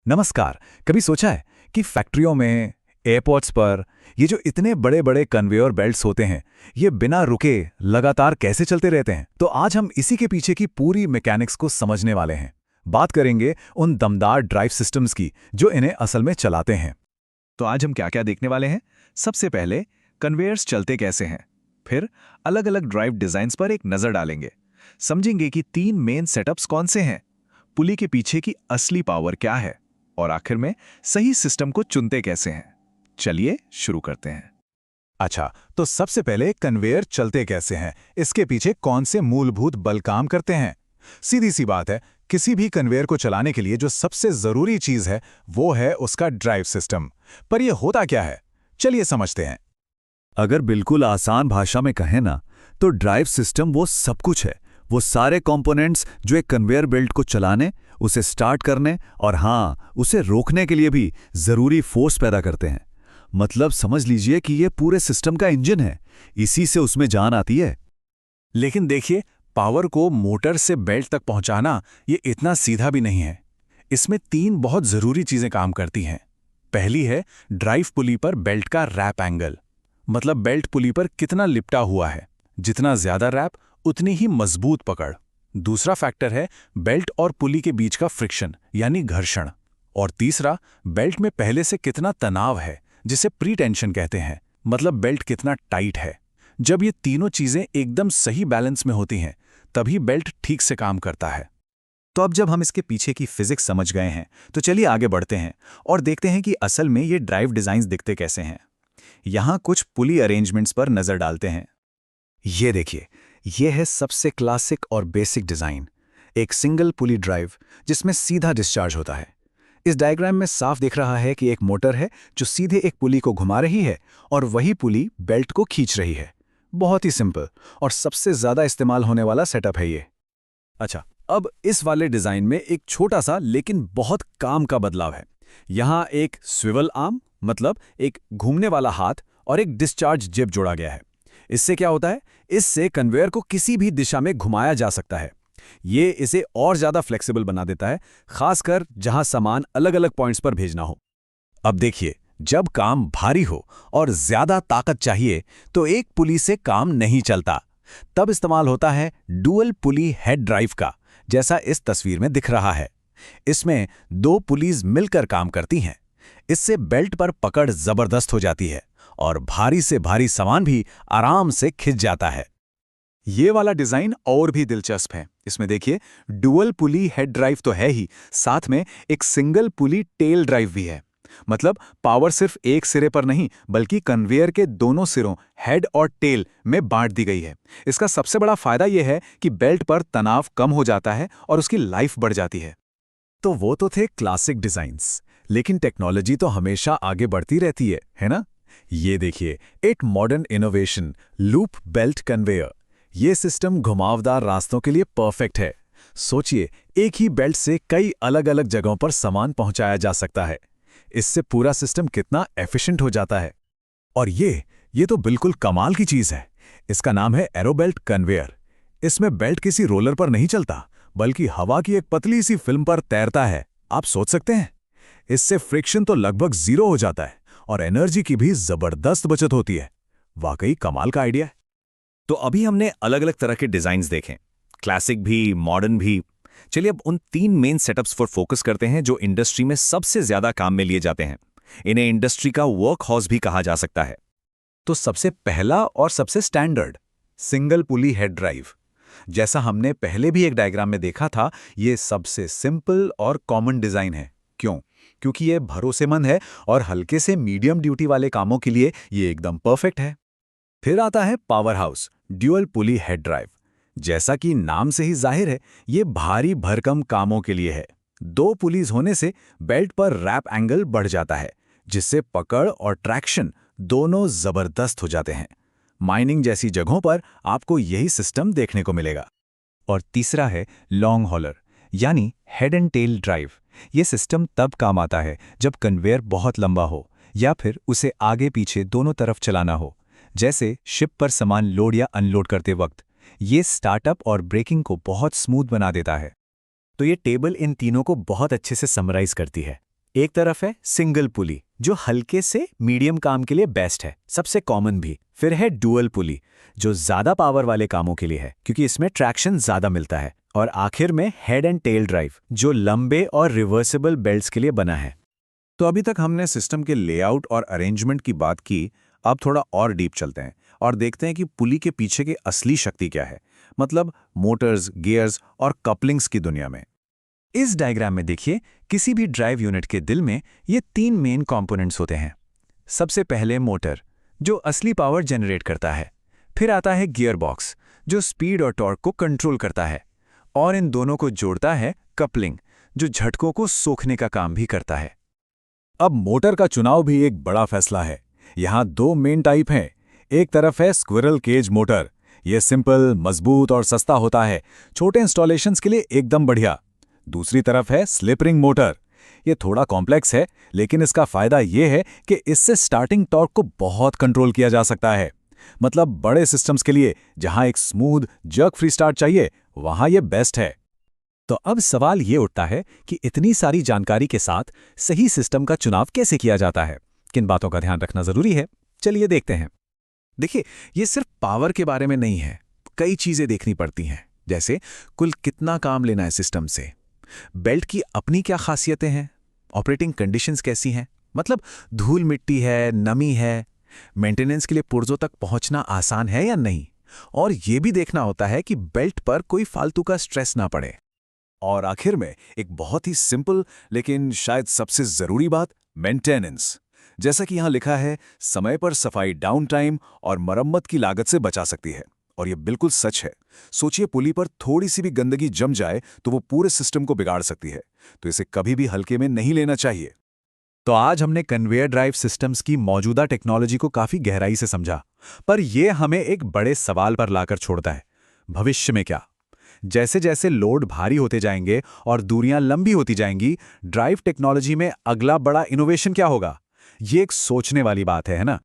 नमस्कार। कभी सोचा है कि फैक्ट्रियों में, एयरपोर्ट्स पर ये जो इतने बड़े बड़े कन्वेयर बेल्ट्स होते हैं, ये बिना रुके लगातार कैसे चलते रहते हैं? तो आज हम इसी के पीछे की पूरी मैकेनिक्स को समझने वाले हैं। बात करेंगे उन दमदार ड्राइव सिस्टम्स की जो इन्हें असल में चलाते हैं। तो आज हम क्या क्या देखने वाले हैं? सबसे पहले कन्वेयर्स चलते कैसे हैं, फिर अलग अलग ड्राइव डिजाइन्स पर एक नजर डालेंगे, समझेंगे कि 3 मेन सेटअप्स कौन से हैं, पुली के पीछे की असली पावर क्या है, और आखिर में सही सिस्टम को चुनते कैसे हैं। चलिए शुरू करते हैं। अच्छा, तो सबसे पहले कन्वेयर चलते कैसे हैं, इसके पीछे कौन से मूलभूत बल काम करते हैं? सीधी सी बात है, किसी भी कन्वेयर को चलाने के लिए जो सबसे जरूरी चीज है वो है उसका ड्राइव सिस्टम। पर यह होता क्या है, चलिए समझते हैं। अगर बिल्कुल आसान भाषा में कहें ना, तो ड्राइव सिस्टम वो सब कुछ है, वो सारे कंपोनेंट्स जो एक कन्वेयर बेल्ट को चलाने, उसे स्टार्ट करने और हाँ, उसे रोकने के लिए भी जरूरी फोर्स पैदा करते हैं। मतलब समझ लीजिए कि ये पूरे सिस्टम का इंजन है, इसी से उसमें जान आती है। लेकिन देखिए, पावर को मोटर से बेल्ट तक पहुंचाना ये इतना सीधा भी नहीं है। इसमें 3 बहुत जरूरी चीजें काम करती हैं। पहली है ड्राइव पुली पर बेल्ट का रैप एंगल, मतलब बेल्ट पुली पर कितना लिपटा हुआ है। जितना ज्यादा रैप उतनी ही मजबूत पकड़। दूसरा फैक्टर है बेल्ट और पुली के बीच का फ्रिक्शन यानी घर्षण। और तीसरा, बेल्ट में पहले से कितना तनाव है, जिसे प्री टेंशन कहते हैं, मतलब बेल्ट कितना टाइट है। जब ये तीनों चीजें एकदम सही बैलेंस में होती हैं, तभी बेल्ट ठीक से काम करता है। तो अब जब हम इसके पीछे की फिजिक्स समझ गए हैं, तो चलिए आगे बढ़ते हैं और देखते हैं कि असल में ये ड्राइव डिजाइन्स दिखते कैसे हैं। यहां कुछ पुली अरेंजमेंट्स पर नजर डालते हैं। ये देखिए, ये है सबसे क्लासिक और बेसिक डिजाइन, एक सिंगल पुली ड्राइव जिसमें सीधा डिस्चार्ज होता है। इस डायग्राम में साफ दिख रहा है कि एक मोटर है जो सीधे एक पुली को घुमा रही है और वही पुली बेल्ट को खींच रही है। बहुत ही सिंपल और सबसे ज्यादा इस्तेमाल होने वाला सेटअप है ये। अच्छा, अब इस वाले डिजाइन में एक छोटा सा लेकिन बहुत काम का बदलाव है। यहां एक स्विवल आर्म, मतलब एक घूमने वाला हाथ, और एक डिस्चार्ज जिब जोड़ा गया है। इससे क्या होता है, इससे कन्वेयर को किसी भी दिशा में घुमाया जा सकता है। ये इसे और ज्यादा फ्लेक्सिबल बना देता है, खासकर जहां सामान अलग अलग पॉइंट्स पर भेजना हो। अब देखिए, जब काम भारी हो और ज्यादा ताकत चाहिए तो एक पुली से काम नहीं चलता। तब इस्तेमाल होता है डुअल पुली हेड ड्राइव का, जैसा इस तस्वीर में दिख रहा है। इसमें 2 पुलीज मिलकर काम करती हैं। इससे बेल्ट पर पकड़ जबरदस्त हो जाती है और भारी से भारी सामान भी आराम से खिंच जाता है। ये वाला डिजाइन और भी दिलचस्प है। इसमें देखिए, डुअल पुली हेड ड्राइव तो है ही, साथ में एक सिंगल पुली टेल ड्राइव भी है। मतलब पावर सिर्फ एक सिरे पर नहीं, बल्कि कन्वेयर के दोनों सिरों हेड और टेल में बांट दी गई है। इसका सबसे बड़ा फायदा यह है कि बेल्ट पर तनाव कम हो जाता है और उसकी लाइफ बढ़ जाती है। तो वो तो थे क्लासिक डिजाइन्स, लेकिन टेक्नोलॉजी तो हमेशा आगे बढ़ती रहती है ना? ये देखिए, एक modern innovation, loop belt conveyor. ये सिस्टम घुमावदार रास्तों के लिए परफेक्ट है। सोचिए, एक ही बेल्ट से कई अलग अलग जगहों पर सामान पहुंचाया जा सकता है। इससे पूरा सिस्टम कितना एफिशिएंट हो जाता है। और ये तो बिल्कुल कमाल की चीज है। इसका नाम है एरोबेल्ट कन्वेयर। इसमें बेल्ट किसी रोलर पर नहीं चलता, बल्कि हवा की एक पतली सी फिल्म पर तैरता है। आप सोच सकते हैं, इससे फ्रिक्शन तो लगभग 0 हो जाता है और एनर्जी की भी जबरदस्त बचत होती है। वाकई कमाल का आइडिया है। तो अभी हमने अलग अलग तरह के डिजाइन्स देखे, क्लासिक भी, मॉडर्न भी। चलिए अब उन 3 मेन सेटअप्स पर फोकस करते हैं जो इंडस्ट्री में सबसे ज्यादा काम में लिए जाते हैं। इन्हें इंडस्ट्री का वर्क हॉर्स भी कहा जा सकता है। तो सबसे पहला और सबसे स्टैंडर्ड, सिंगल पुली हेड ड्राइव। जैसा हमने पहले भी एक डायग्राम में देखा था, ये सबसे सिंपल और कॉमन डिजाइन है। क्यों? क्योंकि ये भरोसेमंद है और हल्के से मीडियम ड्यूटी वाले कामों के लिए ये एकदम परफेक्ट है। फिर आता है पावर हाउस ड्यूअल पुली हेड ड्राइव। जैसा कि नाम से ही जाहिर है, ये भारी भरकम कामों के लिए है। 2 पुलीज होने से बेल्ट पर रैप एंगल बढ़ जाता है, जिससे पकड़ और ट्रैक्शन दोनों जबरदस्त हो जाते हैं। माइनिंग जैसी जगहों पर आपको यही सिस्टम देखने को मिलेगा। और तीसरा है लॉन्ग हॉलर यानी हेड एंड टेल ड्राइव। ये सिस्टम तब काम आता है जब कन्वेयर बहुत लंबा हो या फिर उसे आगे पीछे दोनों तरफ चलाना हो, जैसे शिप पर सामान लोड या अनलोड करते वक्त। ये स्टार्टअप और ब्रेकिंग को बहुत स्मूथ बना देता है। तो ये टेबल इन तीनों को बहुत अच्छे से समराइज करती है। एक तरफ है सिंगल पुली, जो हल्के से मीडियम काम के लिए बेस्ट है, सबसे कॉमन भी। फिर है डुअल पुली, जो ज़्यादा पावर वाले कामों के लिए है, क्योंकि इसमें ट्रैक्शन ज़्यादा मिलता है। और आखिर में हेड एंड टेल ड्राइव, जो लंबे और रिवर्सिबल बेल्ट्स के लिए बना है। तो अभी तक हमने सिस्टम के लेआउट और अरेंजमेंट की बात की, अब थोड़ा और डीप चलते हैं और देखते हैं कि पुली के पीछे की असली शक्ति क्या है, मतलब मोटर्स, गियर्स और कपलिंग्स की दुनिया में। इस डायग्राम में देखिए, किसी भी ड्राइव यूनिट के दिल में ये 3 मेन कंपोनेंट्स होते हैं। सबसे पहले मोटर, जो असली पावर जनरेट करता है। फिर आता है गियर बॉक्स, जो स्पीड और टॉर्क को कंट्रोल करता है। और इन दोनों को जोड़ता है कपलिंग, जो झटकों को सोखने का काम भी करता है। अब मोटर का चुनाव भी एक बड़ा फैसला है। यहाँ 2 मेन टाइप हैं। एक तरफ है स्क्विरल केज मोटर। ये सिंपल, मजबूत और सस्ता होता है, छोटे इंस्टॉलेशंस के लिए एकदम बढ़िया। दूसरी तरफ है स्लिप रिंग मोटर। ये थोड़ा कॉम्प्लेक्स है, लेकिन इसका फायदा ये है कि इससे स्टार्टिंग टॉर्क को बहुत कंट्रोल किया जा सकता है। मतलब बड़े सिस्टम्स के लिए जहां एक स्मूथ जर्क फ्री स्टार्ट चाहिए, वहां ये बेस्ट है। तो अब सवाल ये उठता है कि इतनी सारी जानकारी के साथ सही सिस्टम का चुनाव कैसे किया जाता है, किन बातों का ध्यान रखना जरूरी है, चलिए देखते हैं। देखिए, ये सिर्फ पावर के बारे में नहीं है, कई चीजें देखनी पड़ती हैं, जैसे कुल कितना काम लेना है सिस्टम से, बेल्ट की अपनी क्या खासियतें हैं, ऑपरेटिंग कंडीशंस कैसी हैं, मतलब धूल मिट्टी है, नमी है, मेंटेनेंस के लिए पुर्जों तक पहुंचना आसान है या नहीं, और ये भी देखना होता है कि बेल्ट पर कोई फालतू का स्ट्रेस ना पड़े। और आखिर में एक बहुत ही सिंपल लेकिन शायद सबसे जरूरी बात, मेंटेनेंस। जैसा कि यहां लिखा है, समय पर सफाई डाउन टाइम और मरम्मत की लागत से बचा सकती है। और ये बिल्कुल सच है। सोचिए, पुली पर थोड़ी सी भी गंदगी जम जाए तो वो पूरे सिस्टम को बिगाड़ सकती है, तो इसे कभी भी हल्के में नहीं लेना चाहिए। तो आज हमने कन्वेयर ड्राइव सिस्टम्स की मौजूदा टेक्नोलॉजी को काफी गहराई से समझा, पर यह हमें एक बड़े सवाल पर लाकर छोड़ता है, भविष्य में क्या? जैसे जैसे लोड भारी होते जाएंगे और दूरियां लंबी होती जाएंगी, ड्राइव टेक्नोलॉजी में अगला बड़ा इनोवेशन क्या होगा? ये एक सोचने वाली बात है ना?